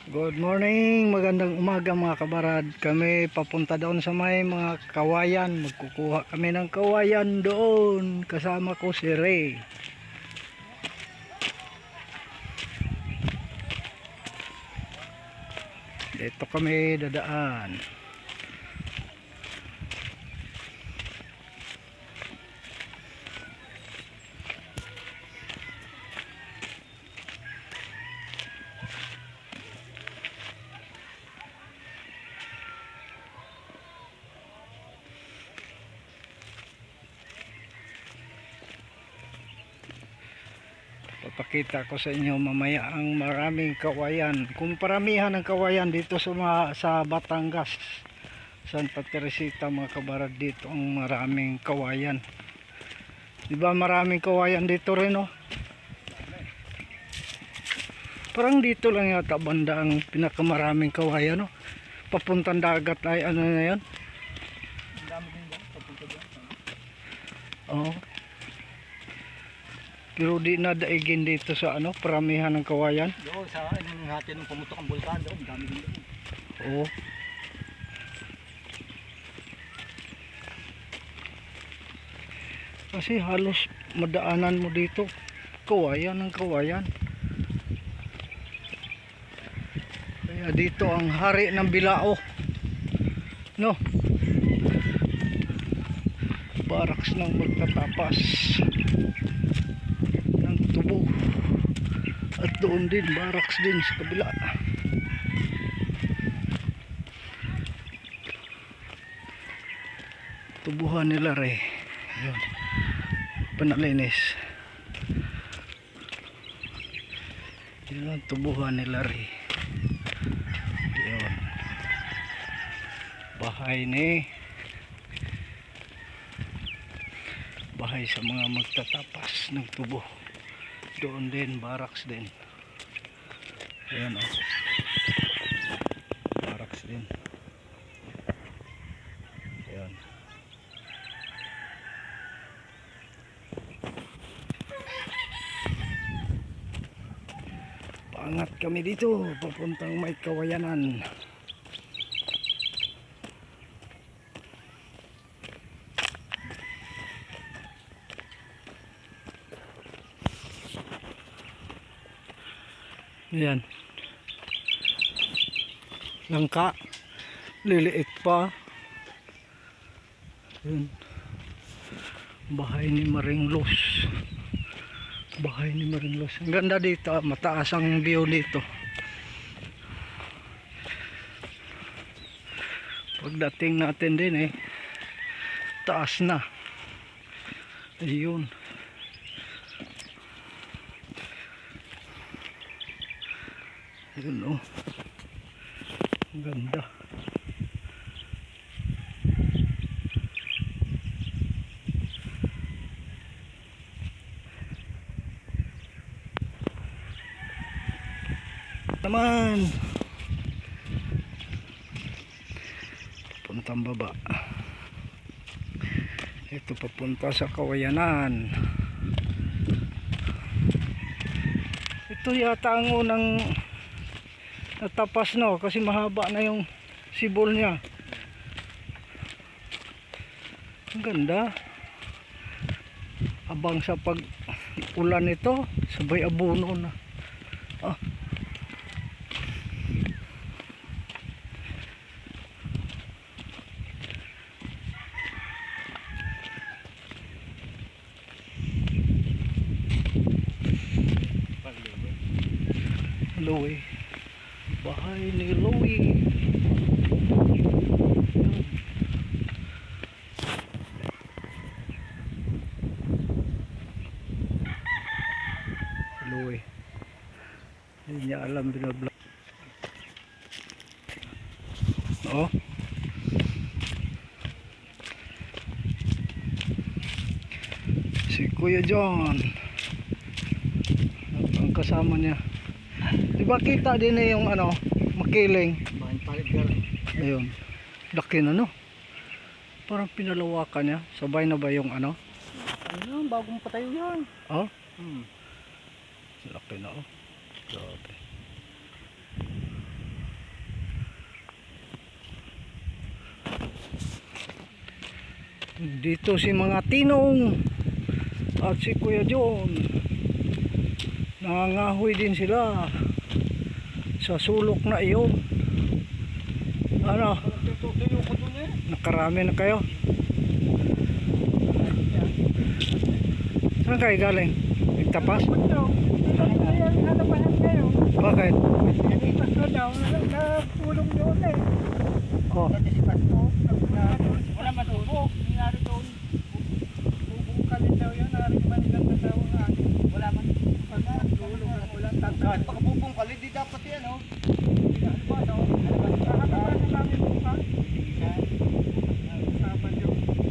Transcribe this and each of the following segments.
Good morning, magandang umaga mga kabarad. Kami papunta doon sa may mga kawayan. Magkukuha kami ng kawayan doon. Kasama ko si Ray. Dito kami dadaan. Papakita ko sa inyo mamaya ang maraming kawayan. Kung paramihan ng kawayan dito sa Batangas, Santa Teresita mga kabarad, dito ang maraming kawayan. Diba maraming kawayan dito rin, oh? Parang dito lang yata banda ang pinakamaraming kawayan, oh. Papuntang dagat ay ano na yan? Oo. Pero di na daigin dito sa ano, paramihan ng kawayan. Doon sa hati ng pumutok ang bulkan doon, dami din doon. Oo. Kasi halos madaanan mo dito kawayan ng kawayan. Kaya dito ang hari ng Bilao. No. Baraks ng magtatapas ng Tubo. At doon din baraks din sa kabila. Tubuhan nila Ray. Yun. Panalinis. Yun ang tubuhan nila Ray. Yun. Bahay bahay sa mga magtatapas ng tubo. Doon din baraks din. Ayan, oh. Baraks din. Ayan. Paangat kami dito papuntang may kawayanan. Ayan. Langka. Liliit pa. Ayan. Bahay ni Maringlos. Bahay ni Maringlos. Ang ganda dito. Mataas ang view dito. Pagdating natin din taas na. Ayun. Ayun, oh. Ang ganda. Naman. Papuntang baba. Ito papunta sa kawayanan. Ito yata ang unang natapas, no, kasi mahaba na yung sibol niya. Ang ganda. Abang sa pag ulan ito, sabay abuno na. Ah. Louie. Bahay ni Louie. Louie. Hindi niya alam binablog. Oh. Si Kuya John. Ang kasama niya. Diba kita din yung ano, makiling. Bahan palit gar. Ayun. Laki na, no? Parang pinalawakan niya. Sabay na ba yung ano? Ano, bagong patayo yan. Oh? Laki na, oh. Grabe. Dito si mga Tinong at si Kuya John. Nangangahoy din sila sa sulok na iyon. Ano? Nakarami na kayo? Saan kayo galing? Nagtapas? Bakit? Oh. Wala matubo. Nangyari doon. Bubukalin daw yun. Narinig man daw ang hangin. Wala man. Walang tangkad. Baka bubungkalin. Di dapat yan, oh. Ano ba, no? Kakatapan na namin bukas.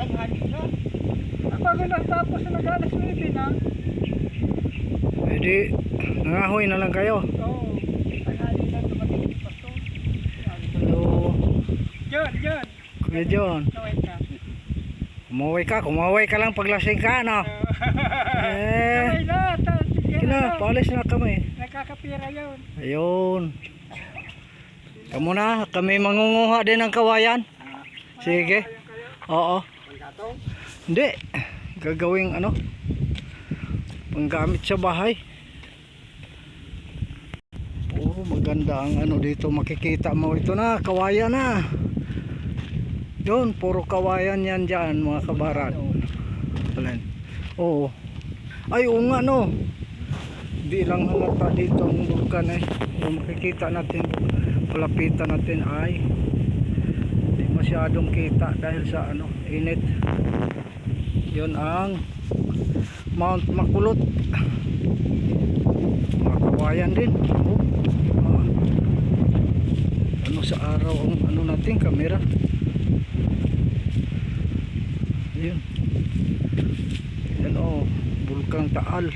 Tanghali na. Bago natapos na nag-alas 9 na. Pwede, nangahoy na lang kayo. Oo. Tanghali na dumating si Pastor. Hello, John. Kuya John. Kaway ka. Kumaway ka lang paglasing ka, no? Kaway na. Kina, paalis na kami. Nakakapira yun. Ayun. Kamu na, kami mangunguha din ng kawayan. Sige. Oo. Pagkatong. Hindi. Gagawing ano? Panggamit sa bahay. Oh, maganda ang ano dito. Makikita mo ito na, kawayan na. Yun, puro kawayan yan dyan mga kabaran. Alin? Oo. Ay, oo nga no. Di lang halata dito ang bulkan eh. Yung makikita natin, palapitan natin ay di masyadong kita dahil sa ano, init. Yun ang Mount Makulot. Mga kawayan din. Oh. Ah. Ano sa araw ang ano natin, kamera. Yun. Yan oh, Bulkang Taal.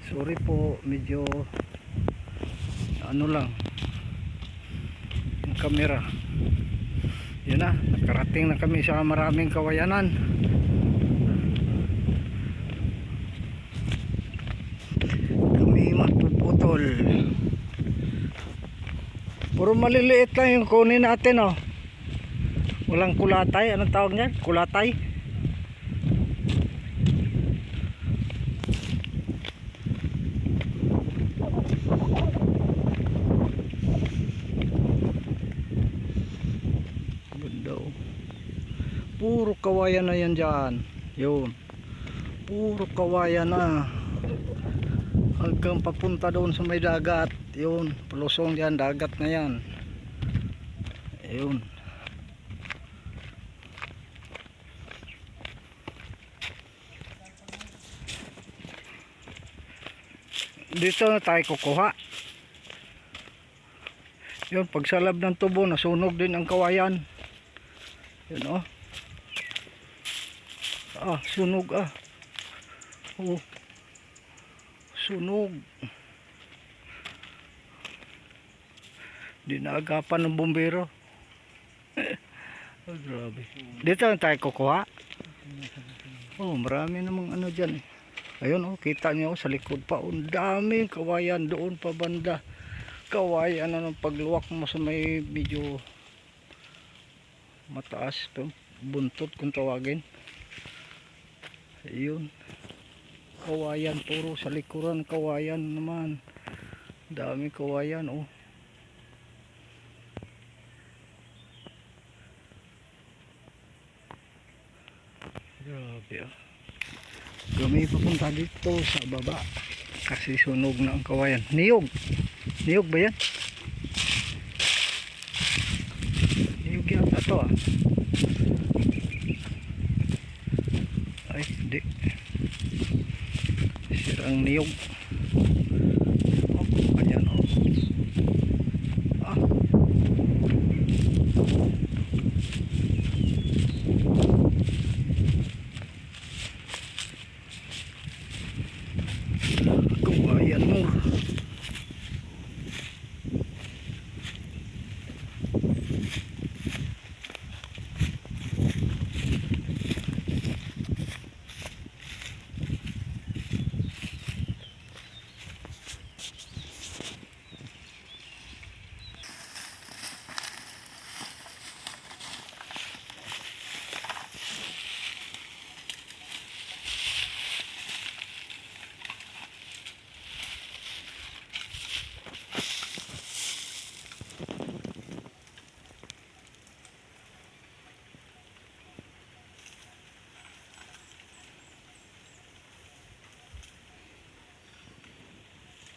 Sorry po, medyo ano lang yung camera. Yun na, nakarating na kami sa maraming kawayanan. Kami matuputol. Puro maliliit lang yung kunin natin oh. Walang kulatay, anong tawag niyan? Kulatay. Puro kawayan na yan dyan. Yun. Puro kawayan na. Hanggang papunta doon sa may dagat. Yun. Palusong dyan. Dagat na yan. Yun. Dito na tayo kukuha. Yun. Pagsalab ng tubo, nasunog din ang kawayan. Yun oh. Ah, sunog ah. Oh. Sunog. Di naagapan ng bumbero. Oh, grabe. Dito na tayo kukuha. Oh, marami namang ano dyan eh. Ayun oh, kita niyo sa likod pa. Ang daming kawayan doon pa banda. Kawayan ano, pagluwak mo sa may medyo mataas. Buntot kung tawagin. Ayun. Kawayan, puro sa likuran kawayan naman. Dami kawayan oh. Grabe ah. Kami papunta dito sa baba kasi sunog na ang kawayan. Niyog. Niyog ba yan? Niyog yata to ah. Ay, hindi. Sirang niyog. Oh, ayan oh. Ah. Kawayan mo.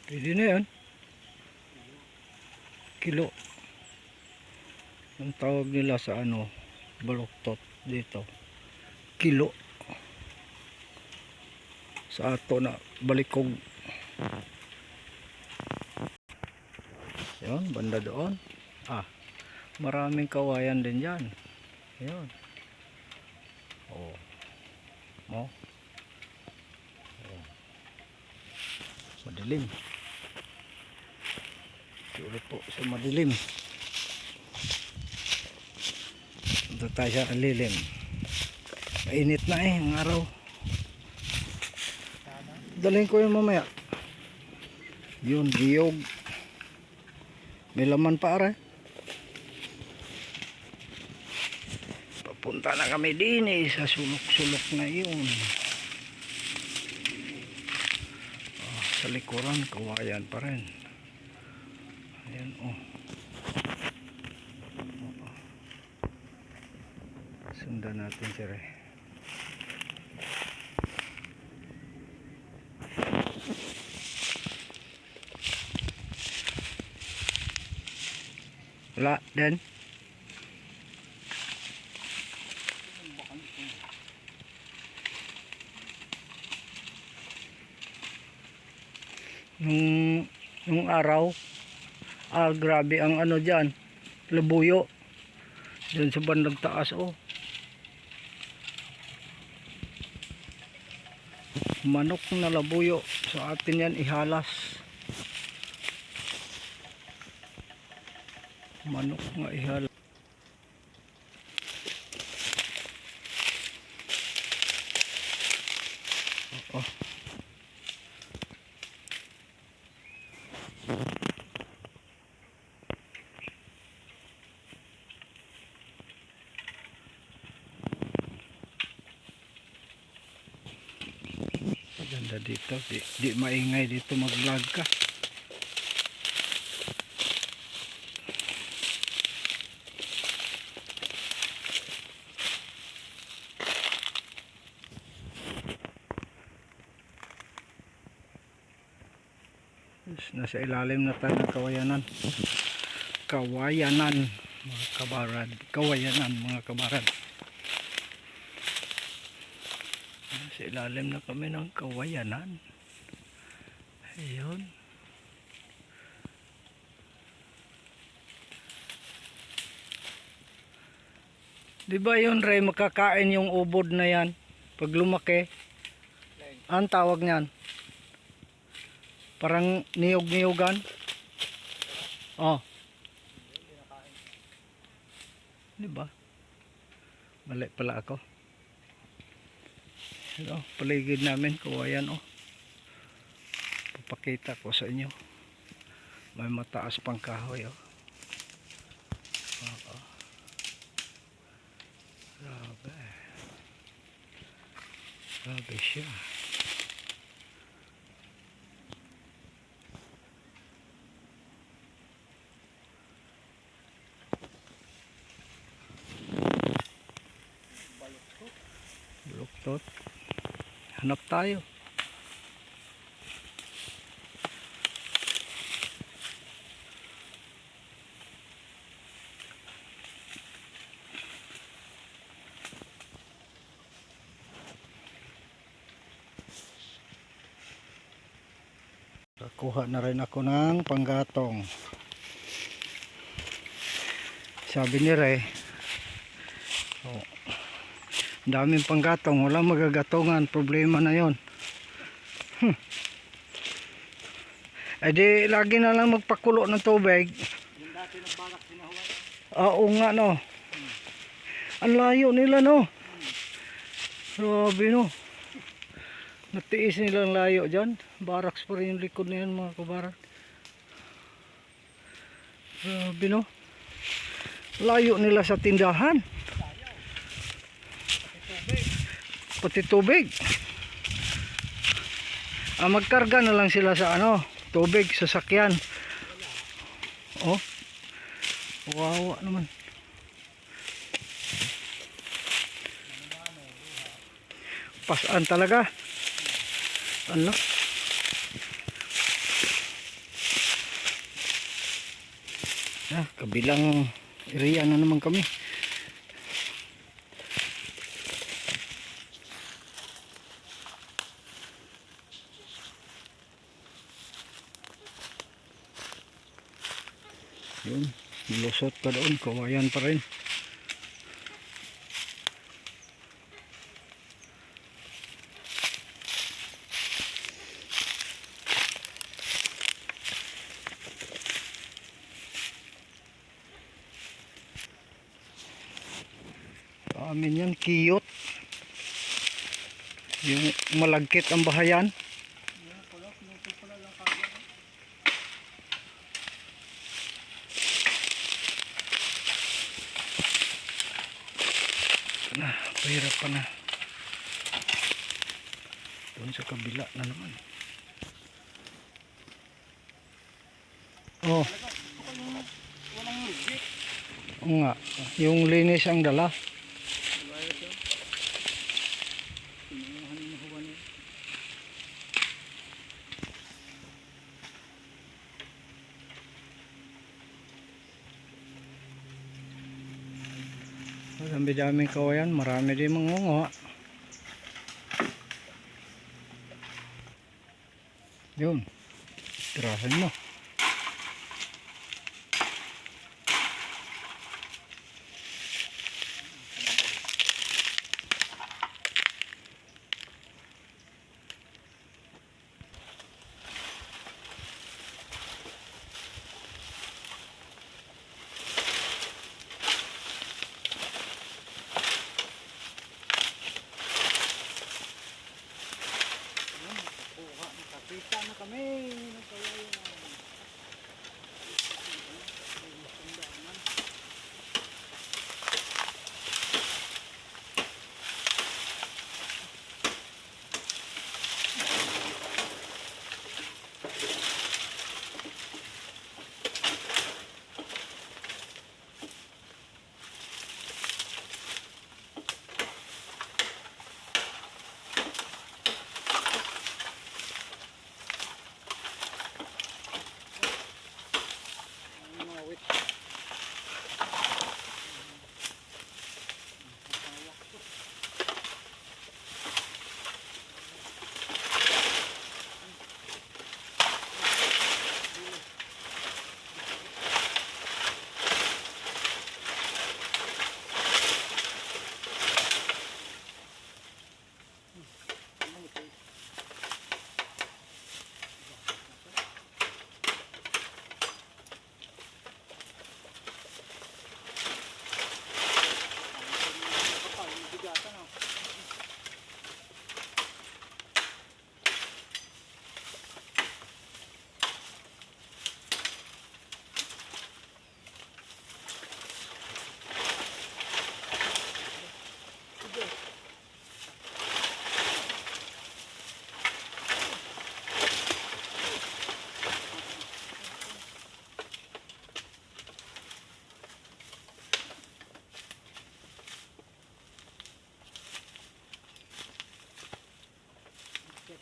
Pwede na yan. Kilo. Ang tawag nila sa ano, baluktot dito. Kilo. Sa ato na balikog. Yun, banda doon. Maraming kawayan din yan. Yun. Oh. Oh. Oh. Madilim. Ulit po sa madilim. Punta tayo sa lilim. Mainit na ang araw. Dalhin ko yung mamaya. Yun, biyog. May laman pa ara. Papunta na kami din sa sulok-sulok na yun. Sa likuran, kawayan pa rin. Ayan, sundan natin siya rin. Wala din. Nung araw, grabe ang ano dyan, labuyo dyan sa bandang taas. Manok na labuyo, sa atin yan ihalas. Manok nga ihalas. Ganda dito, di maingay dito mag-vlog ka. Nasa ilalim na tayo ng kawayanan. Kawayanan mga kabarad. Kawayanan mga kabarad. Sa ilalim na kami ng kawayanan. Ayun. Diba yun, Ray, makakain yung ubod na yan pag lumaki? Ang tawag niyan? Parang niyog-niyogan. Diba? Mali pala ako. Paligid namin kawayan. Papakita ko sa inyo. May mataas pang kahoy. Grabe. Grabe siya. Baluktot. Hanap tayo. Kuha na rin ako ng panggatong. Sabi ni Ray, daming panggatong, walang magagatongan, problema na yon. Eh di lagi na lang magpakulo ng tubig. Yung dati ng barak sinahuan. Oo nga no. Ang layo nila no. Grabe no. Natiis nilang layo dyan. Baraks pa rin yung likod na yan mga kabarak. Grabe no. Layo nila sa tindahan. Pati tubig. Magkarga na lang sila sa ano, tubig sa sakyan. Wawa naman. Pasan talaga. Ano? Kabilang area na naman kami. Yun, lusot pa doon, kawayan pa rin. Amin yan, kiyot. Yung malagkit ang bahayan. Pahirap pa na. Doon sa kabila na naman. Oh. Oo nga, yung linis ang dala. Dami-daming kawayan, marami din mangunguha. Yun, tirahin mo. Kita na kami ng kawayan.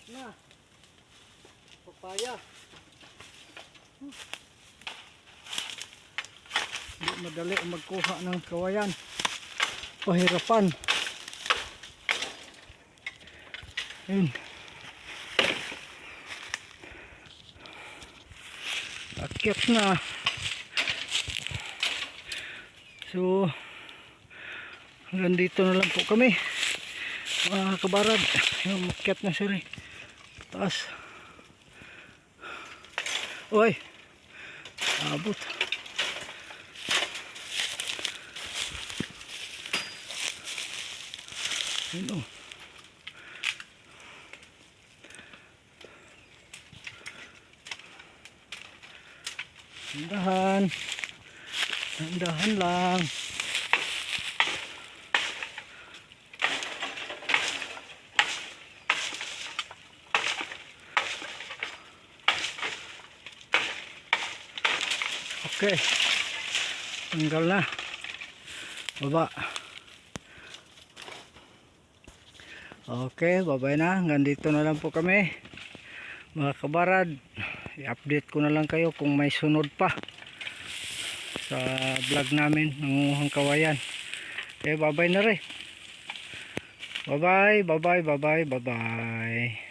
Na papaya. Hindi madali magkuha ng kawayan, pahirapan. Yun, akyat na. So hanggang dito na lang po kami mga kabarad. Yung akyat na sila taas. Uy, abot. Yun o. Dahan. Dahan lang. Okay, tanggal na baba. Okay, babay na. Hanggang dito na lang po kami mga kabarad. I-update ko na lang kayo kung may sunod pa. sa vlog namin nangunguhang kawayan. Bye bye na rin. Bye bye.